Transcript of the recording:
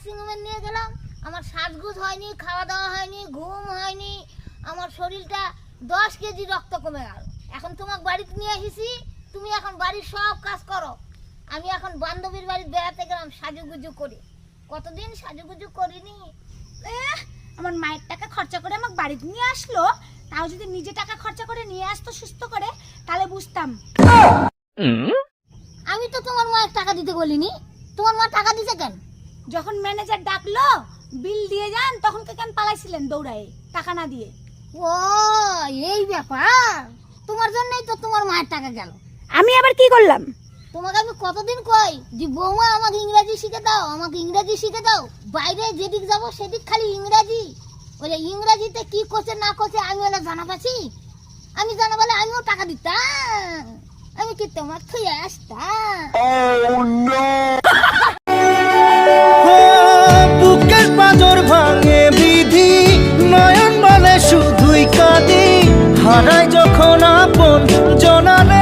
নার্সিংহোমে নিয়ে গেলাম, আমার সাজগুজ হয়নি, খাওয়া দাওয়া হয়নি, ঘুম হয়নি, আমার শরীরটা 10 কেজি রক্ত কমে গেল। এখন তোমাকে বাড়িতে নিয়ে এসেছি, তুমি এখন বাড়ির সব কাজ করো। আমি এখন বান্ধবীর বাড়ি বেড়াতে গেলাম সাজুগুজু করে, কতদিন সাজুগুজু করিনি। আমার মায়ের টাকা খরচা করে আমাকে বাড়িতে নিয়ে আসলো, তাও যদি নিজে টাকা খরচা করে নিয়ে আসতো সুস্থ করে তাহলে বুঝতাম। আমি তো তোমার মায়ের টাকা দিতে বলিনি, তোমার মা টাকা দিতে কেন? যখন ম্যানেজার ডাকলো বিল দিয়ে যান তখন কেন পালাইছিলেন দৌড়ায় টাকা না দিয়ে? ও এই ব্যাপার, তোমার জন্যই তো তোমার মায়ের টাকা গেল। আমি আবার কি করলাম? তোমাকে আমি কতদিন কই যে বৌমা আমাকে ইংরেজি শিখে দাও, আমাকে ইংরেজি শিখে দাও। বাইরে যেদিক যাবো সেদিক খালি ইংরেজি। ওই ইংরেজিতে কি করছে না করছে আমি ওরা জানা পাচ্ছি। আমি জানা বলে আমিও টাকা দিতাম, আমি কি তোমার থুয়ে আসতাম? বুকের পাঁজর ভাঙে বিধি, নয়ন মানে শুধুই কাঁদি, হারায় যখন আপন জনারে